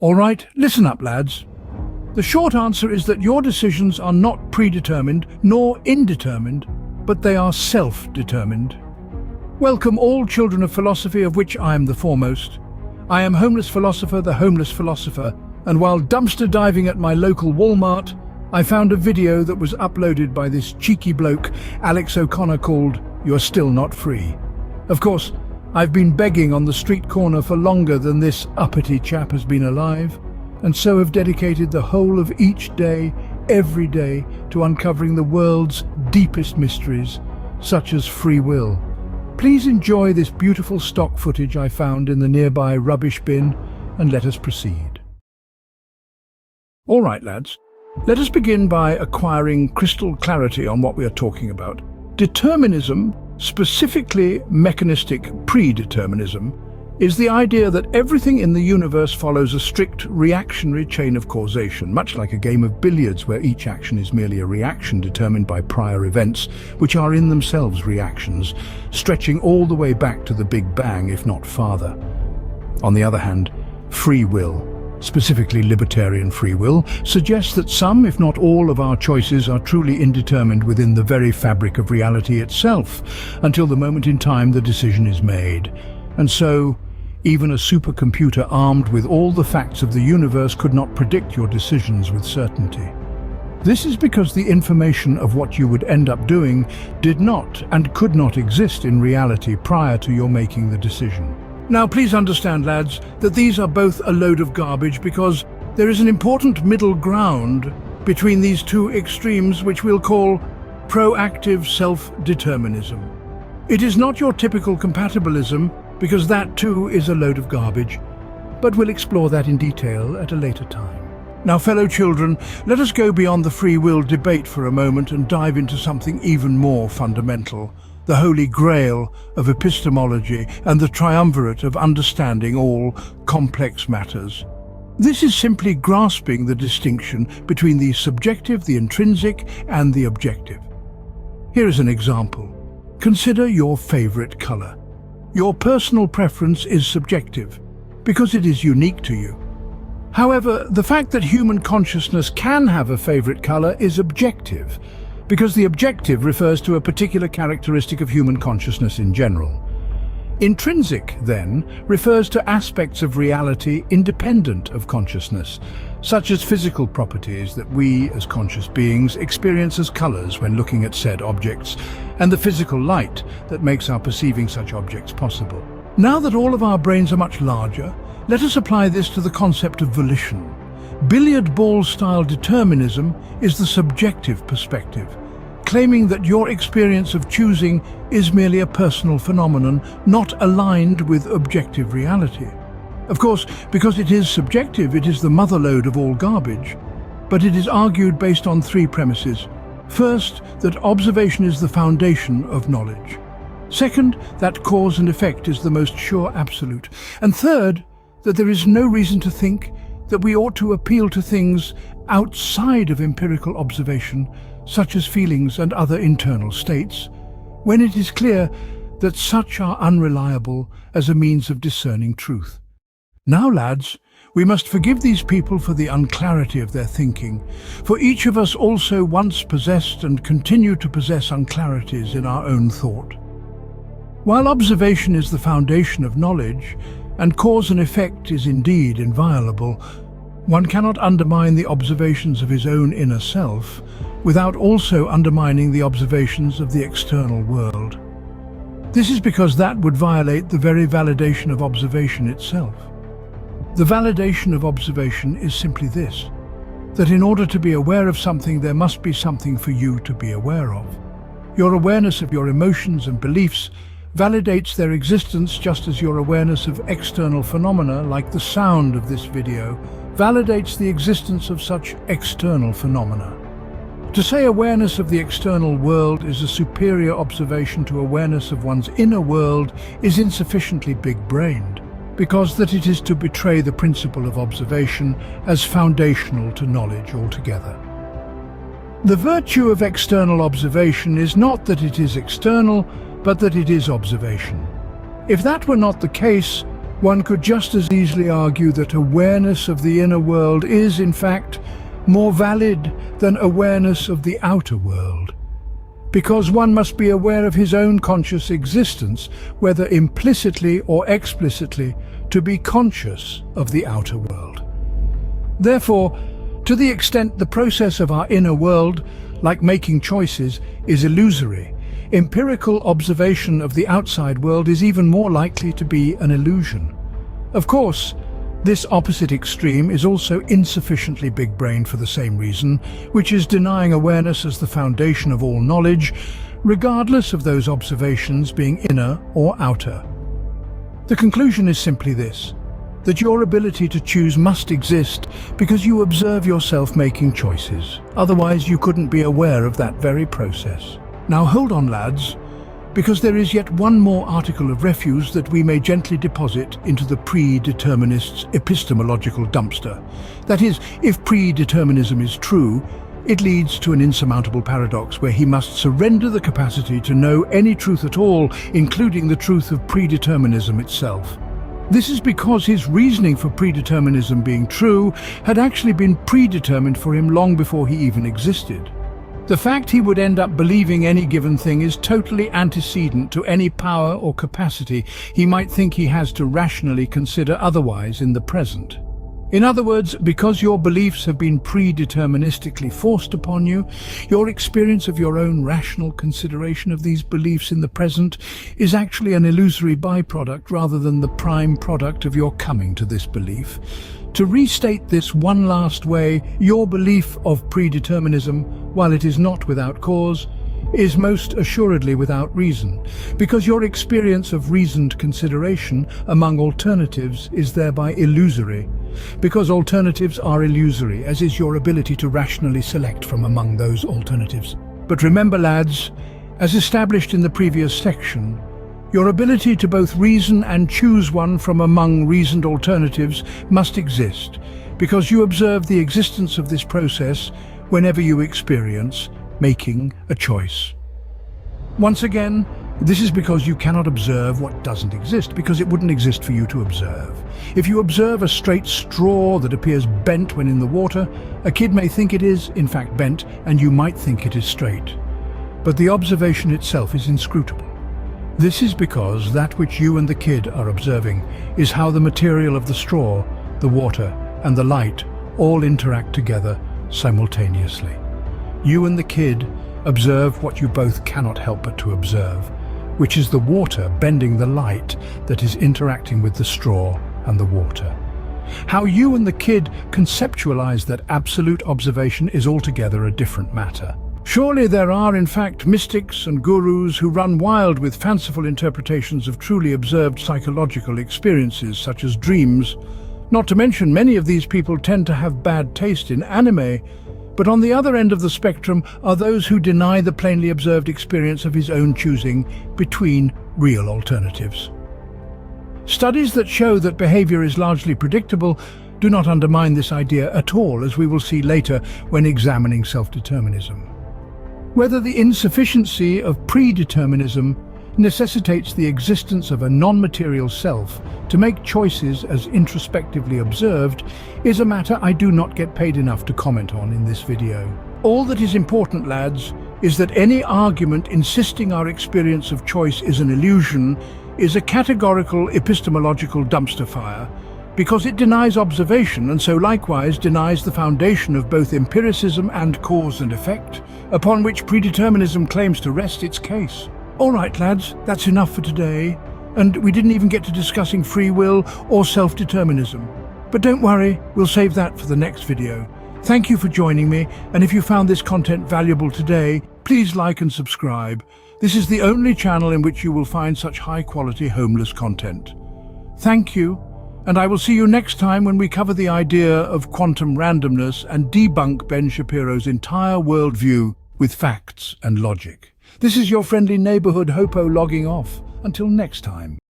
All right, listen up, lads. The short answer is that your decisions are not predetermined nor indetermined, but they are self-determined. Welcome all children of philosophy, of which I am the foremost. I am Homeless Philosopher, the Homeless Philosopher, and while dumpster diving at my local Walmart, I found a video that was uploaded by this cheeky bloke, Alex O'Connor, called "You're Still Not Free." Of course, I've been begging on the street corner for longer than this uppity chap has been alive, and so have dedicated the whole of each day, every day, to uncovering the world's deepest mysteries, such as free will. Please enjoy this beautiful stock footage I found in the nearby rubbish bin, and let us proceed. All right, lads, let us begin by acquiring crystal clarity on what we are talking about. Determinism, specifically mechanistic predeterminism, is the idea that everything in the universe follows a strict reactionary chain of causation, much like a game of billiards where each action is merely a reaction determined by prior events, which are in themselves reactions, stretching all the way back to the Big Bang, if not farther. On the other hand, free will, specifically libertarian free will, suggests that some, if not all, of our choices are truly indetermined within the very fabric of reality itself, until the moment in time the decision is made. And so, even a supercomputer armed with all the facts of the universe could not predict your decisions with certainty. This is because the information of what you would end up doing did not and could not exist in reality prior to your making the decision. Now please understand, lads, that these are both a load of garbage, because there is an important middle ground between these two extremes, which we'll call proactive self-determinism. It is not your typical compatibilism, because that too is a load of garbage, but we'll explore that in detail at a later time. Now, fellow children, let us go beyond the free will debate for a moment and dive into something even more fundamental: the holy grail of epistemology and the triumvirate of understanding all complex matters. This is simply grasping the distinction between the subjective, the intrinsic, and the objective. Here is an example. Consider your favorite color. Your personal preference is subjective, because it is unique to you. However, the fact that human consciousness can have a favorite color is objective, because the objective refers to a particular characteristic of human consciousness in general. Intrinsic, then, refers to aspects of reality independent of consciousness, such as physical properties that we, as conscious beings, experience as colors when looking at said objects, and the physical light that makes our perceiving such objects possible. Now that all of our brains are much larger, let us apply this to the concept of volition. Billiard ball-style determinism is the subjective perspective, claiming that your experience of choosing is merely a personal phenomenon, not aligned with objective reality. Of course, because it is subjective, it is the motherlode of all garbage, but it is argued based on three premises. First, that observation is the foundation of knowledge. Second, that cause and effect is the most sure absolute. And third, that there is no reason to think that we ought to appeal to things outside of empirical observation, such as feelings and other internal states, when it is clear that such are unreliable as a means of discerning truth. Now, lads, we must forgive these people for the unclarity of their thinking, for each of us also once possessed and continue to possess unclarities in our own thought. While observation is the foundation of knowledge, and cause and effect is indeed inviolable, one cannot undermine the observations of his own inner self without also undermining the observations of the external world. This is because that would violate the very validation of observation itself. The validation of observation is simply this: that in order to be aware of something, there must be something for you to be aware of. Your awareness of your emotions and beliefs validates their existence, just as your awareness of external phenomena, like the sound of this video, validates the existence of such external phenomena. To say awareness of the external world is a superior observation to awareness of one's inner world is insufficiently big-brained, because that it is to betray the principle of observation as foundational to knowledge altogether. The virtue of external observation is not that it is external, but that it is observation. If that were not the case, One could just as easily argue that awareness of the inner world is, in fact, more valid than awareness of the outer world. Because one must be aware of his own conscious existence, whether implicitly or explicitly, to be conscious of the outer world. Therefore, to the extent the process of our inner world, like making choices, is illusory, empirical observation of the outside world is even more likely to be an illusion. Of course, this opposite extreme is also insufficiently big-brained for the same reason, which is denying awareness as the foundation of all knowledge, regardless of those observations being inner or outer. The conclusion is simply this, that your ability to choose must exist because you observe yourself making choices. Otherwise, you couldn't be aware of that very process. Now hold on, lads, because there is yet one more article of refuse that we may gently deposit into the predeterminist's epistemological dumpster. That is, if predeterminism is true, it leads to an insurmountable paradox where he must surrender the capacity to know any truth at all, including the truth of predeterminism itself. This is because his reasoning for predeterminism being true had actually been predetermined for him long before he even existed. The fact he would end up believing any given thing is totally antecedent to any power or capacity he might think he has to rationally consider otherwise in the present. In other words, because your beliefs have been predeterministically forced upon you, your experience of your own rational consideration of these beliefs in the present is actually an illusory byproduct rather than the prime product of your coming to this belief. To restate this one last way, your belief of predeterminism, while it is not without cause, is most assuredly without reason, because your experience of reasoned consideration among alternatives is thereby illusory, because alternatives are illusory, as is your ability to rationally select from among those alternatives. But remember, lads, as established in the previous section, your ability to both reason and choose one from among reasoned alternatives must exist, because you observe the existence of this process whenever you experience making a choice. Once again, this is because you cannot observe what doesn't exist, because it wouldn't exist for you to observe. If you observe a straight straw that appears bent when in the water, a kid may think it is, in fact, bent, and you might think it is straight. But the observation itself is inscrutable. This is because that which you and the kid are observing is how the material of the straw, the water, and the light all interact together simultaneously. You and the kid observe what you both cannot help but to observe, which is the water bending the light that is interacting with the straw and the water. How you and the kid conceptualize that absolute observation is altogether a different matter. Surely there are, in fact, mystics and gurus who run wild with fanciful interpretations of truly observed psychological experiences, such as dreams. Not to mention, many of these people tend to have bad taste in anime. But on the other end of the spectrum are those who deny the plainly observed experience of his own choosing between real alternatives. Studies that show that behavior is largely predictable do not undermine this idea at all, as we will see later when examining self-determinism. Whether the insufficiency of predeterminism necessitates the existence of a non-material self to make choices as introspectively observed is a matter I do not get paid enough to comment on in this video. All that is important, lads, is that any argument insisting our experience of choice is an illusion is a categorical epistemological dumpster fire, because it denies observation and so likewise denies the foundation of both empiricism and cause and effect, upon which predeterminism claims to rest its case. All right, lads, that's enough for today, and we didn't even get to discussing free will or self-determinism. But don't worry, we'll save that for the next video. Thank you for joining me, and if you found this content valuable today, please like and subscribe. This is the only channel in which you will find such high-quality homeless content. Thank you, and I will see you next time when we cover the idea of quantum randomness and debunk Ben Shapiro's entire worldview with facts and logic. This is your friendly neighborhood hopo logging off. Until next time.